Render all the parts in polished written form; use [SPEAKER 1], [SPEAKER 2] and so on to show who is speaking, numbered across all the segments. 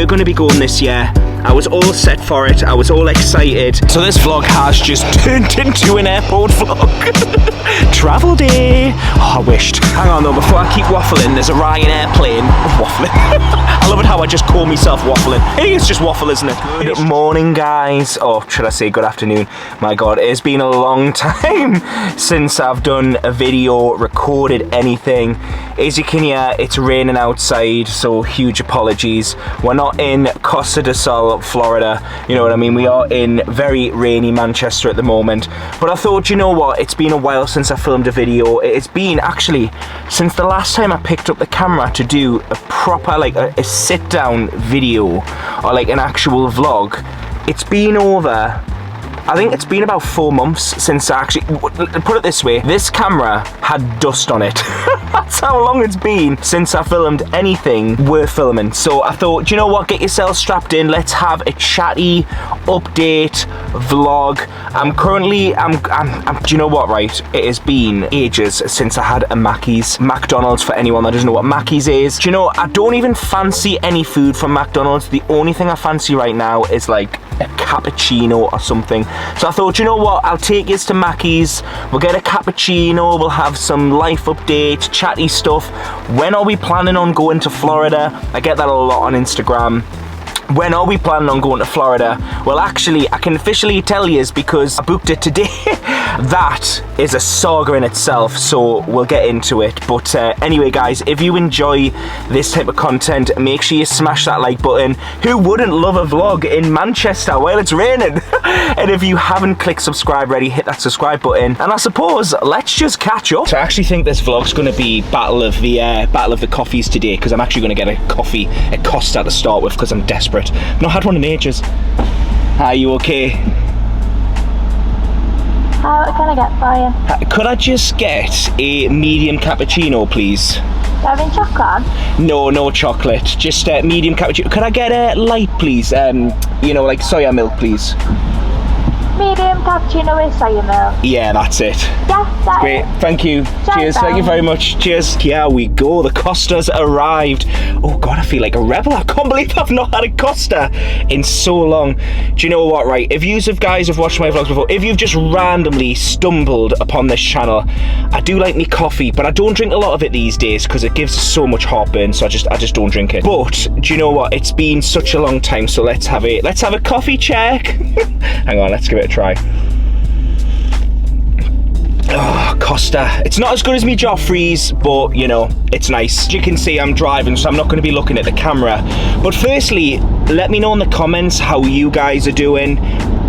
[SPEAKER 1] were going to be going this year. I was all set for it. I was all excited. So this vlog has just turned into an airport vlog. Travel day. Oh, I wished. Hang on though, before I keep waffling, there's a Ryanair plane. Waffling. I love it how I just call myself waffling. Hey, it's just waffle, isn't it? Good morning, guys. Or should I say good afternoon? My God, it has been a long time since I've done a video, recorded anything. As you can hear, it's raining outside, so huge apologies. We're not in Costa del Sol, Florida, you know what I mean? We are in very rainy Manchester at the moment. But I thought, you know what? It's been a while since I filmed a video. It's been actually since the last time I picked up the camera to do a proper, like a sit-down video or like an actual vlog. It's been over, I think it's been about 4 months since I actually, put it this way, this camera had dust on it. That's how long it's been since I filmed anything worth filming. So I thought, do you know what, get yourself strapped in, let's have a chatty update vlog. Do you know what, right? It has been ages since I had a McDonald's, for anyone that doesn't know what Mackey's is. Do you know, I don't even fancy any food from McDonald's. The only thing I fancy right now is like a cappuccino or something. So I thought, you know what, I'll take you to Mackey's, we'll get a cappuccino, we'll have some life update, chatty stuff. When are we planning on going to Florida? I get that a lot on Instagram. When are we planning on going to Florida? Well, actually, I can officially tell you because I booked it today. That is a saga in itself, so we'll get into it. But anyway, guys, if you enjoy this type of content, make sure you smash that like button. Who wouldn't love a vlog in Manchester while it's raining? And if you haven't clicked subscribe already, hit that subscribe button. And I suppose let's just catch up. So I actually think this vlog's going to be battle of the coffees today, because I'm actually going to get a coffee at Costa to start with because I'm desperate. I've not had one in ages. Are you okay?
[SPEAKER 2] What can I get for you?
[SPEAKER 1] Could I just get a medium cappuccino, please?
[SPEAKER 2] Having chocolate?
[SPEAKER 1] No chocolate. Just medium cappuccino. Could I get a light, please? You know, like soya milk, please.
[SPEAKER 2] Medium cappuccino with soya milk.
[SPEAKER 1] Yeah, that's it.
[SPEAKER 2] Yeah, that's
[SPEAKER 1] great.
[SPEAKER 2] it.
[SPEAKER 1] Thank you. Cheers. Thank you very much. Cheers. Here we go. The Costa's arrived. Oh God, I feel like a rebel. I can't believe I've not had a Costa in so long. Do you know what, right? If you guys have watched my vlogs before, if you've just randomly stumbled upon this channel, I do like me coffee, but I don't drink a lot of it these days because it gives so much heartburn, so I just don't drink it. But do you know what? It's been such a long time, so let's have a coffee check. Hang on, let's give it a try. Oh, Costa. It's not as good as me Joffrey's, but you know, it's nice. As you can see, I'm driving, so I'm not going to be looking at the camera. But firstly, let me know in the comments how you guys are doing.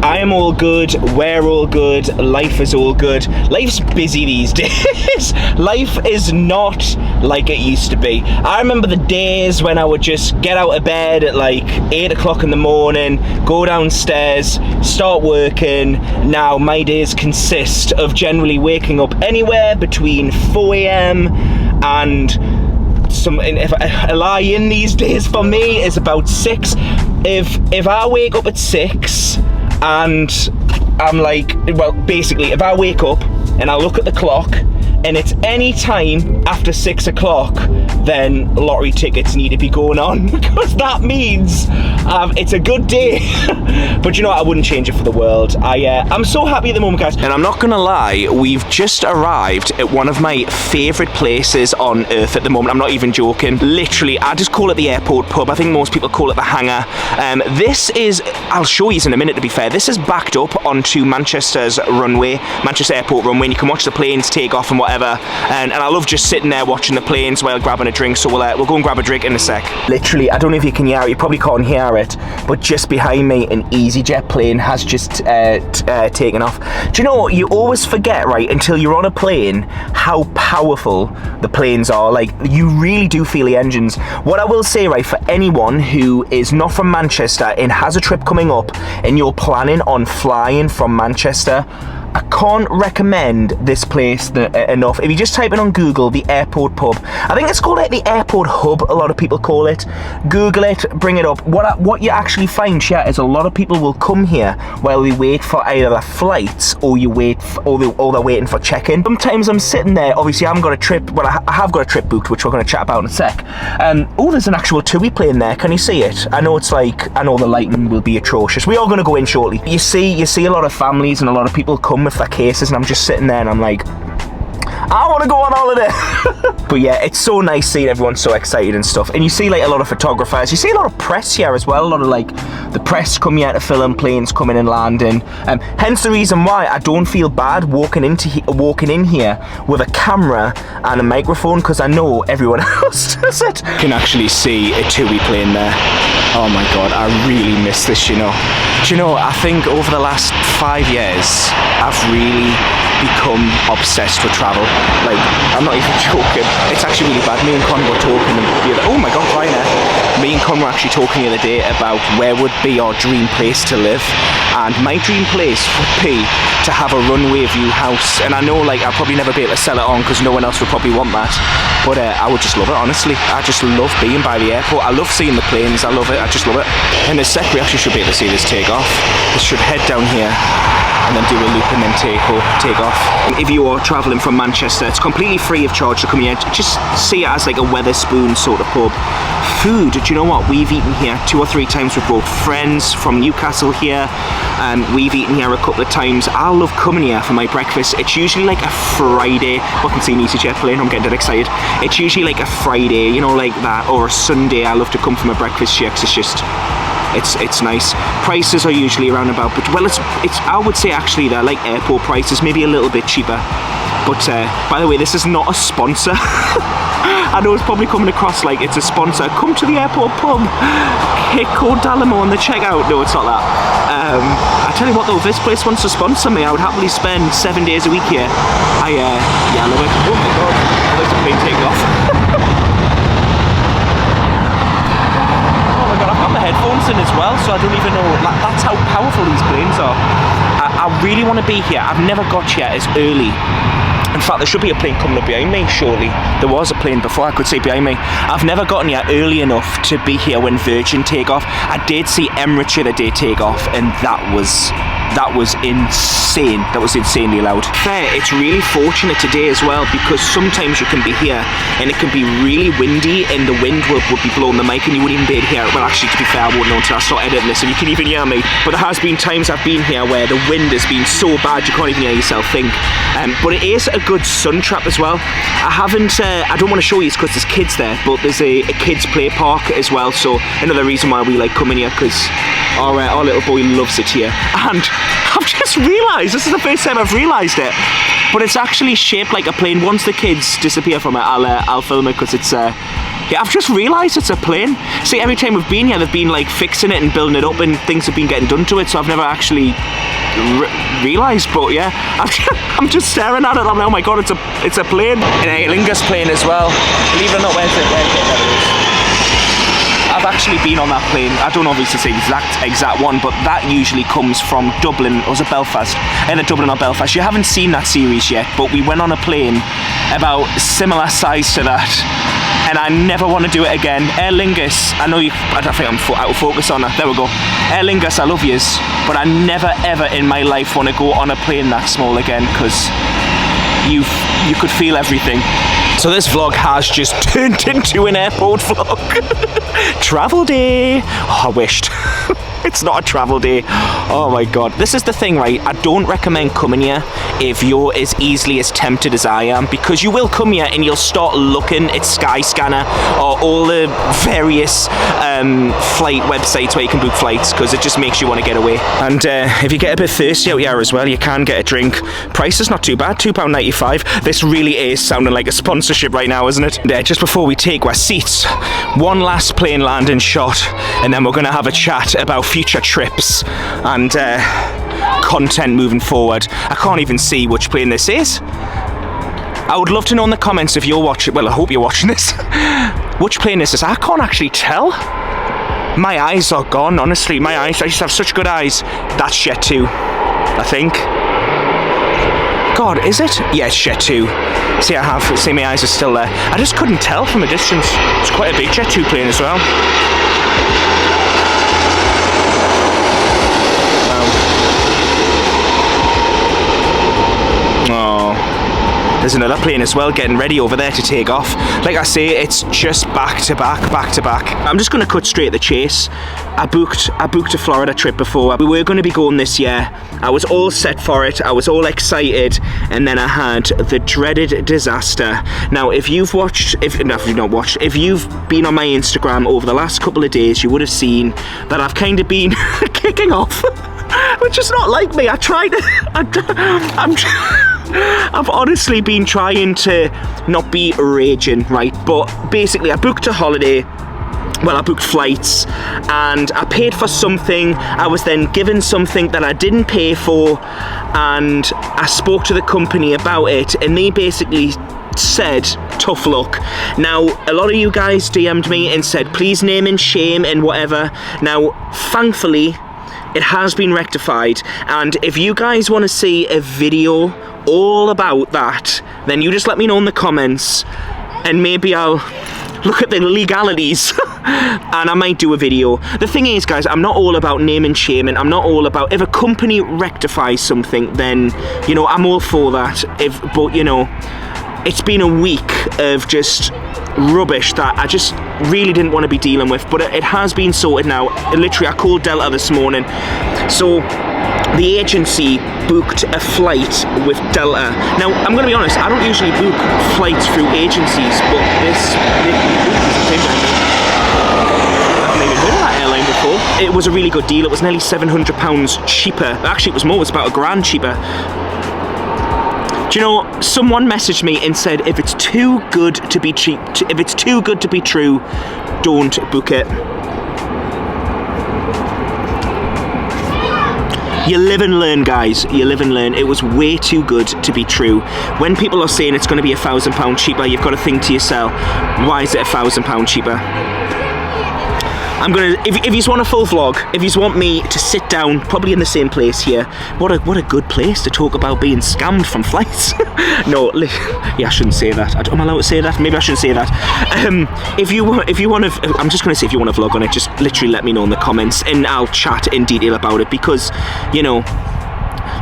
[SPEAKER 1] I am all good, we're all good, life is all good. Life's busy these days. Life is not like it used to be. I remember the days when I would just get out of bed at like 8 o'clock in the morning, go downstairs, start working. Now my days consist of generally waking up anywhere between 4 AM and if a lie in these days for me is about 6. If I wake up at 6 and I'm like, well, basically, if I wake up and I look at the clock and it's any time after 6 o'clock, then lottery tickets need to be going on, because that means it's a good day. But you know what, I wouldn't change it for the world. I'm so happy at the moment, guys. And I'm not gonna lie, we've just arrived at one of my favorite places on earth at the moment. I'm not even joking. Literally, I just call it the airport pub. I think most people call it the hangar. This is, I'll show you in a minute to be fair, this is backed up onto Manchester's runway, Manchester Airport runway, and you can watch the planes take off and whatever. And I love just sitting there watching the planes while grabbing a drink, so we'll go and grab a drink in a sec. Literally, I don't know if you can hear it, you probably can't hear it, but just behind me an EasyJet plane has just taken off. Do you know what, you always forget, right, until you're on a plane, how powerful the planes are. Like, you really do feel the engines. What I will say, right, for anyone who is not from Manchester and has a trip coming up and you're planning on flying from Manchester, I can't recommend this place enough. If you just type in on Google, the airport pub, I think it's called like the airport hub, a lot of people call it. Google it, bring it up. What you actually find, chat, is a lot of people will come here while they wait for either their flights or they're waiting for check-in. Sometimes I'm sitting there, obviously I haven't got a trip, well I have got a trip booked, which we're going to chat about in a sec. Oh, there's an actual TUI plane there, can you see it? I know the lighting will be atrocious. We are going to go in shortly. You see a lot of families and a lot of people come with their cases, and I'm just sitting there and I'm like, I want to go on holiday. But yeah, it's so nice seeing everyone so excited and stuff. And you see like a lot of photographers, you see a lot of press here as well. A lot of like the press come here to film planes coming and landing. Hence the reason why I don't feel bad walking in here with a camera and a microphone, because I know everyone else does it. You can actually see a TUI plane there. Oh my god, I really miss this, you know. Do you know, I think over the last 5 years, I've really become obsessed with travel. Like, I'm not even joking. It's actually really bad. Me and Con were talking oh my god, Ryanair. Me and Con were actually talking the other day about where would be our dream place to live. And my dream place would be to have a runway view house. And I know like I'll probably never be able to sell it on because no one else would probably want that. But I would just love it, honestly. I just love being by the airport. I love seeing the planes. I love it. I just love it. In a sec, we actually should be able to see this take off. This should head down here and then do a loop and then take off. If you are travelling from Manchester, it's completely free of charge to come here. Just see it as like a Wetherspoon sort of pub. Food, do you know what? We've eaten here 2 or 3 times. We've brought friends from Newcastle here. We've eaten here a couple of times. I love coming here for my breakfast. It's usually like a Friday. I can see an EasyJet plane, I'm getting dead excited. It's usually like a Friday, you know, like that, or a Sunday. I love to come for my breakfast here because it's just, it's nice. Prices are usually around about, but well, it's I would say actually they're like airport prices, maybe a little bit cheaper. But by the way, this is not a sponsor. I know it's probably coming across like it's a sponsor. Come to the airport pub, hit code Dalimore on the checkout. No, it's not that. I tell you what though, if this place wants to sponsor me, I would happily spend 7 days a week here. Yeah, I love it. Oh my god, there's a plane taking off. I've got my headphones in as well, so I don't even know, like, that's how powerful these planes are. I really want to be here. I've never got here as early. In fact, there should be a plane coming up behind me, surely. There was a plane before, I could see behind me. I've never gotten here early enough to be here when Virgin take off. I did see Emirates the day take off, and that was insane. That was insanely loud. Fair, it's really fortunate today as well, because sometimes you can be here and it can be really windy and the wind would be blowing the mic and you wouldn't even be able to hear it. Well, actually, to be fair, I wouldn't know until I start editing this and you can even hear me. But there has been times I've been here where the wind has been so bad you can't even hear yourself think. But it is a good sun trap as well. I don't want to show you because there's kids there, but there's a kids play park as well. So another reason why we like coming here, because our little boy loves it here. And I've just realised, this is the first time I've realised it, but it's actually shaped like a plane. Once the kids disappear from it, I'll film it because it's yeah, I've just realised it's a plane. See, every time we've been here, they've been like fixing it and building it up and things have been getting done to it, so I've never actually realised. But yeah, I'm just staring at it. I'm like, oh my god, it's a plane. An Aer Lingus plane as well. Believe it or not, where's it? There it is. I've actually been on that plane. I don't obviously say exact one, but that usually comes from Dublin, or was it Belfast? Either Dublin or Belfast. You haven't seen that series yet, but we went on a plane about similar size to that, and I never want to do it again. Aer Lingus, I don't think I'm out of focus on that. There we go. Aer Lingus, I love yous, but I never ever in my life want to go on a plane that small again, because you could feel everything. So this vlog has just turned into an airport vlog. Travel day. Oh, I wished. It's not a travel day. Oh my god. This is the thing, right? I don't recommend coming here if you're as easily as tempted as I am, because you will come here and you'll start looking at Skyscanner or all the various flight websites where you can book flights, because it just makes you want to get away. And if you get a bit thirsty out here as well, you can get a drink. Price is not too bad, £2.95. This really is sounding like a sponsorship right now, isn't it? And, just before we take our seats, one last plane landing shot, and then we're going to have a chat about future trips and content moving forward. I can't even see which plane this is. I would love to know in the comments if you're watching, well, I hope you're watching this, which plane this is. I can't actually tell. My eyes are gone, honestly. My eyes, I just have such good eyes. That's Jet 2, I think. God, is it? Yeah, it's Jet 2. See, my eyes are still there. I just couldn't tell from a distance. It's quite a big Jet 2 plane as well. There's another plane as well getting ready over there to take off. Like I say, it's just back to back. I'm just going to cut straight to the chase. I booked a Florida trip before. We were going to be going this year. I was all set for it. I was all excited, and then I had the dreaded disaster. Now, if you've been on my Instagram over the last couple of days, you would have seen that I've kind of been kicking off, which is not like me. I've honestly been trying to not be raging, right? But basically, I booked a holiday. Well, I booked flights and I paid for something. I was then given something that I didn't pay for, and I spoke to the company about it, and they basically said tough luck. Now, a lot of you guys DM'd me and said please name and shame and whatever. Now, thankfully, it has been rectified, and if you guys want to see a video all about that, then you just let me know in the comments, and maybe I'll look at the legalities and I might do a video. The thing is, guys, I'm not all about name and shaming. I'm not all about, if a company rectifies something, then, you know, I'm all for that. But, you know, it's been a week of just rubbish that I just really didn't want to be dealing with, but it has been sorted now. Literally, I called Delta this morning. So the agency booked a flight with Delta. Now, I'm going to be honest, I don't usually book flights through agencies, but this I've never heard of that airline before. It was a really good deal. It was nearly £700 cheaper. Actually, it was more. It was about £1,000 cheaper. Do you know, someone messaged me and said, if it's too good to be cheap, if it's too good to be true, don't book it. You live and learn, guys. You live and learn. It was way too good to be true. When people are saying it's going to be £1,000 cheaper, you've got to think to yourself, why is it £1,000 cheaper? I'm gonna, if you want a full vlog, if you want me to sit down, probably in the same place here. What a good place to talk about being scammed from flights. No, yeah, I shouldn't say that. Am I allowed to say that? Maybe I shouldn't say that. If you want to, I'm just gonna say, if you want to vlog on it, just literally let me know in the comments, and I'll chat in detail about it, because, you know,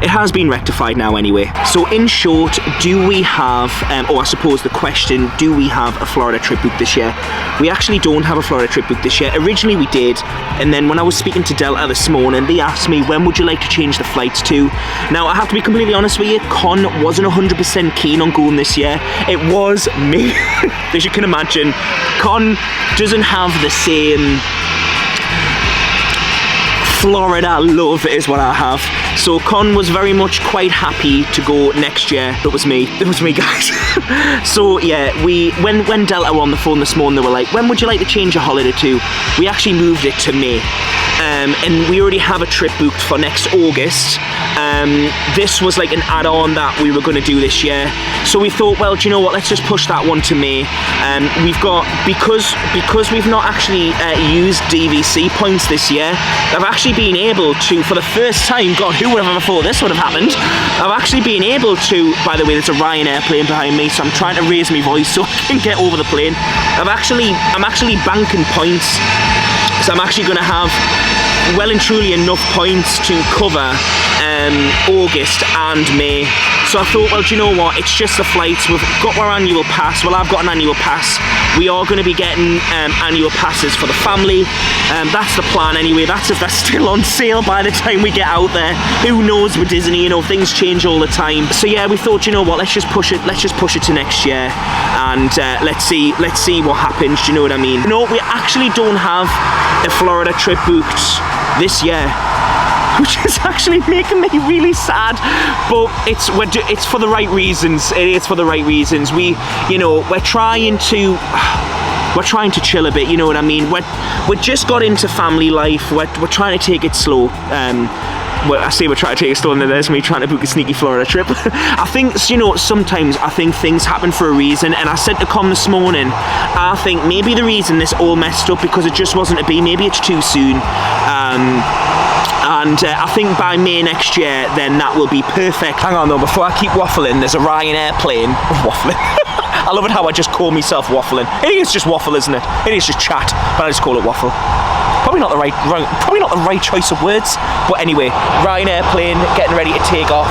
[SPEAKER 1] it has been rectified now anyway. So in short, do we have, or I suppose the question, do we have a Florida trip booked this year? We actually don't have a Florida trip booked this year. Originally we did, and then when I was speaking to Delta this morning, they asked me, when would you like to change the flights to? Now, I have to be completely honest with you, Con wasn't 100% keen on going this year. It was me. As you can imagine, Con doesn't have the same Florida love is what I have. So Con was very much quite happy to go next year. It was me, guys. So yeah, when Delta were on the phone this morning, they were like, when would you like to change your holiday to? We actually moved it to May. And we already have a trip booked for next August. This was like an add-on that we were going to do this year. So we thought, well, do you know what, let's just push that one to May. We've got, because we've not actually used DVC points this year, I've actually been able to, for the first time, God, who would have ever thought this would have happened? I've actually been able to, by the way, there's a Ryanair plane behind me, so I'm trying to raise my voice so I can get over the plane. I'm actually banking points, so I'm actually going to have well and truly enough points to cover August and May. So I thought, well, do you know what, it's just the flights. We've got our annual pass. Well, I've got an annual pass. We are going to be getting annual passes for the family. That's the plan anyway. That's if that's still on sale by the time we get out there. Who knows with Disney, you know, things change all the time. So yeah, we thought, you know what, let's just push it to next year, and let's see what happens. Do you know what I mean? No, we actually don't have a Florida trip booked this year, which is actually making me really sad, but it's for the right reasons. It is for the right reasons. We're trying to chill a bit, you know what I mean? We just got into family life. We're trying to take it slow. Well, I say we're trying to take it slow, and then there's me trying to book a sneaky Florida trip. I think, you know, sometimes I think things happen for a reason, and I said to Com this morning, I think maybe the reason this all messed up because it just wasn't to be, maybe it's too soon. and I think by May next year, then that will be perfect. Hang on though, before I keep waffling, there's a Ryanair plane. Waffling. I love it how I just call myself waffling. It is just waffle, isn't it? It is just chat, but I just call it waffle. Probably not the right choice of words. But anyway, Ryanair plane getting ready to take off.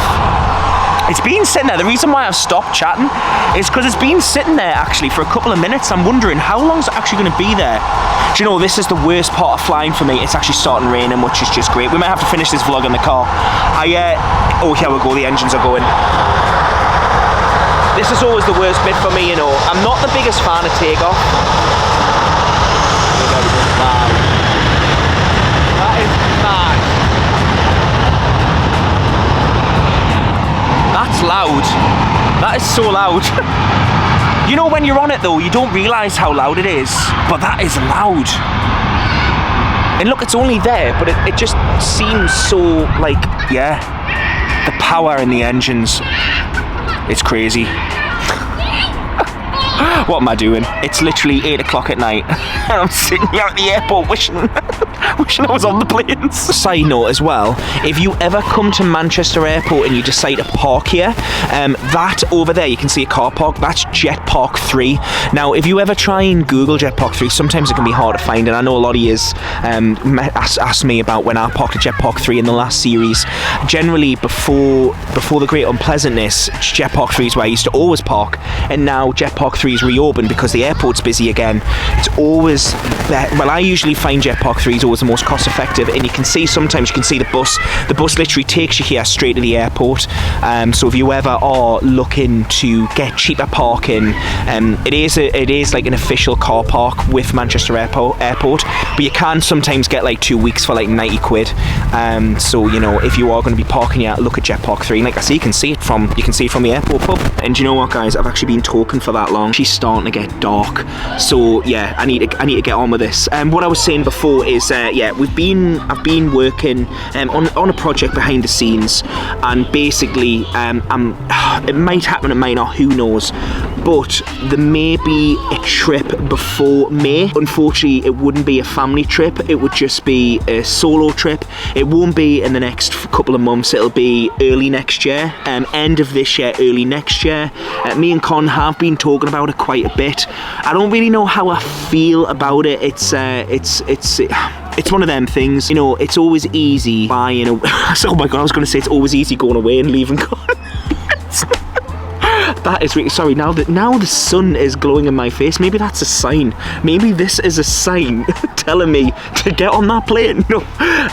[SPEAKER 1] It's been sitting there. The reason why I've stopped chatting is because it's been sitting there actually for a couple of minutes. I'm wondering how long is it actually going to be there. Do you know, this is the worst part of flying for me. It's actually starting raining, which is just great. We might have to finish this vlog in the car. Oh, here we go. The engines are going. This is always the worst bit for me, you know. I'm not the biggest fan of takeoff. Wow. That is mad. That's loud. That is so loud. You know, when you're on it though, you don't realise how loud it is, but that is loud. And look, it's only there, but it just seems so like, yeah, the power in the engines. It's crazy. What am I doing? It's literally 8 o'clock at night and I'm sitting here at the airport wishing I was on the planes. Side note as well, if you ever come to Manchester Airport and you decide to park here, that over there, you can see a car park, that's Jet Park 3. Now, if you ever try and Google Jet Park 3, sometimes it can be hard to find, and I know a lot of yous asked me about when I parked at Jet Park 3 in the last series. Generally, before the Great Unpleasantness, Jet Park 3 is where I used to always park, and now Jet Park 3 is reopened because the airport's busy again. It's always, well, I usually find Jet Park 3 is always the most cost effective, and you can see sometimes you can see the bus literally takes you here straight to the airport. So if you ever are looking to get cheaper parking, it is like an official car park with Manchester Airport, but you can sometimes get like 2 weeks for like 90 quid. So you know, if you are going to be parking here, look at Jet Park 3. Like I say, you can see it from the airport pub. And you know what, guys, I've actually been talking for that long. She's starting to get dark, so yeah, I need to get on with this. What I was saying before is yeah, I've been working on a project behind the scenes, and basically it might happen, it might not, who knows, but there may be a trip before May. Unfortunately, it wouldn't be a family trip, it would just be a solo trip. It won't be in the next couple of months, it'll be early next year, end of this year, early next year. Me and Con have been talking about it quite a bit. I don't really know how I feel about it. It's one of them things, you know. It's always easy buying a oh my god, I was going to say it's always easy going away and leaving Con. That is really, sorry, now the sun is glowing in my face, maybe that's a sign. Maybe this is a sign telling me to get on that plane.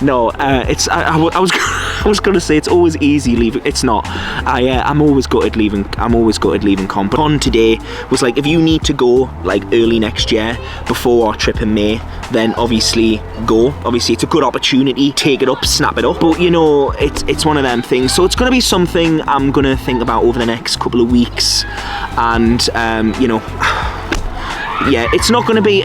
[SPEAKER 1] No, I was gonna say it's always easy leaving. It's not. I'm always gutted leaving Con. But Con today was like, if you need to go like early next year before our trip in May, then obviously go. Obviously it's a good opportunity. Take it up, snap it up. But you know, it's one of them things. So it's gonna be something I'm gonna think about over the next couple of weeks. And you know, yeah, it's not gonna be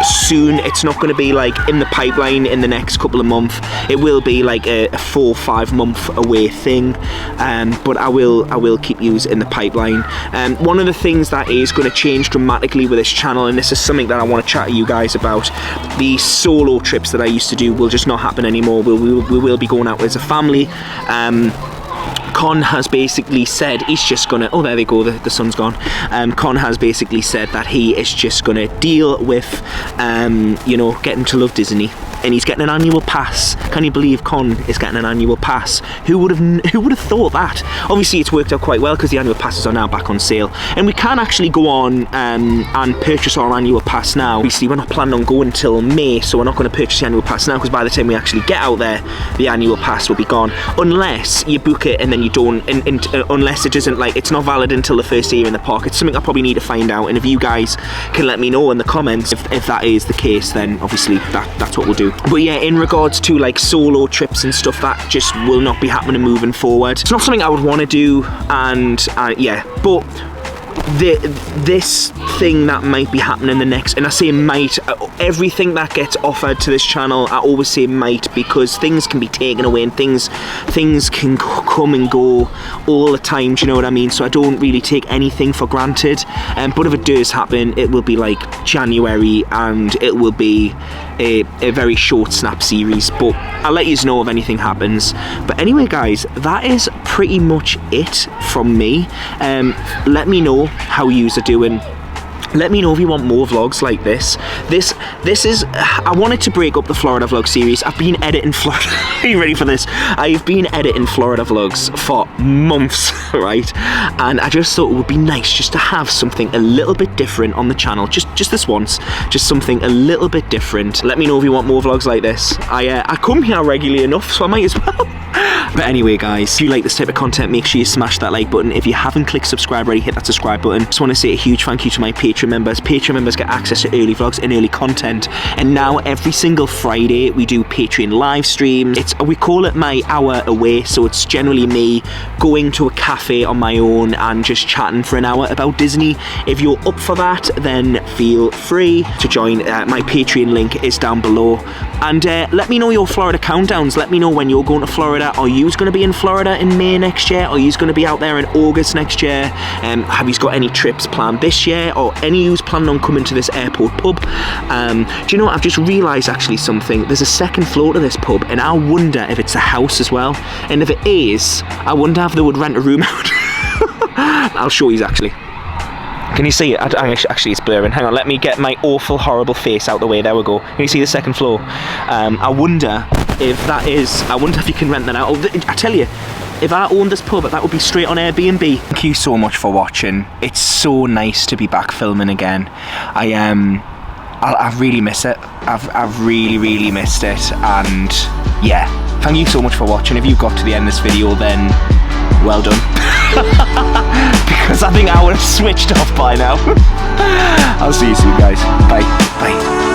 [SPEAKER 1] soon. It's not gonna be like in the pipeline in the next couple of months. It will be like a 4 or 5 month away thing, but I will keep you in the pipeline. One of the things that is going to change dramatically with this channel, and this is something that I want to chat to you guys about, the solo trips that I used to do will just not happen anymore. We will be going out as a family. Con has basically said he's just gonna, oh there they go, the sun's gone. Con has basically said that he is just gonna deal with you know, getting to love Disney, and he's getting an annual pass. Can you believe Con is getting an annual pass? Who would have thought that? Obviously it's worked out quite well because the annual passes are now back on sale, and we can actually go on and purchase our annual pass now. Obviously we're not planning on going until May, so we're not going to purchase the annual pass now, because by the time we actually get out there, the annual pass will be gone, unless you book it and then you don't, unless it isn't, like, it's not valid until the first year in the park. It's something I probably need to find out, and if you guys can let me know in the comments if that is the case, then obviously that's what we'll do. But yeah, in regards to like solo trips and stuff, that just will not be happening moving forward. It's not something I would want to do, and yeah, but this thing that might be happening the next, and I say might, everything that gets offered to this channel, I always say might, because things can be taken away and things can come and go all the time, do you know what I mean? So I don't really take anything for granted, but if it does happen, it will be like January, and it will be a very short snap series, but I'll let you know if anything happens. But anyway guys, that is pretty much it from me. Let me know how yous are doing. Let me know if you want more vlogs like this. This is, I wanted to break up the Florida vlog series. I've been editing Florida, are you ready for this? I've been editing Florida vlogs for months, right? And I just thought it would be nice just to have something a little bit different on the channel, just this once, just something a little bit different. Let me know if you want more vlogs like this. I come here regularly enough, so I might as well. But anyway guys, if you like this type of content, make sure you smash that like button. If you haven't clicked subscribe already, hit that subscribe button. Just want to say a huge thank you to my Patreon members. Patreon members get access to early vlogs and early content. And now every single Friday we do Patreon live streams. We call it my hour away, so it's generally me going to a cafe on my own and just chatting for an hour about Disney. If you're up for that, then feel free to join. My Patreon link is down below. And let me know your Florida countdowns. Let me know when you're going to Florida. Are you going to be in Florida in May next year? Are you going to be out there in August next year? Have you got any trips planned this year? Or any of you planning on coming to this airport pub? Do you know what? I've just realised actually something. There's a second floor to this pub, and I wonder if it's a house as well. And if it is, I wonder if they would rent a room out. I'll show you actually. Can you see it? Actually, it's blurring. Hang on, let me get my awful, horrible face out the way. There we go. Can you see the second floor? I wonder if that is... I wonder if you can rent that out. I tell you, if I owned this pub, that would be straight on Airbnb. Thank you so much for watching. It's so nice to be back filming again. I really miss it. I've really missed it. And yeah, thank you so much for watching. If you got to the end of this video, then well done. Because I think I would have switched off by now. I'll see you soon guys. Bye.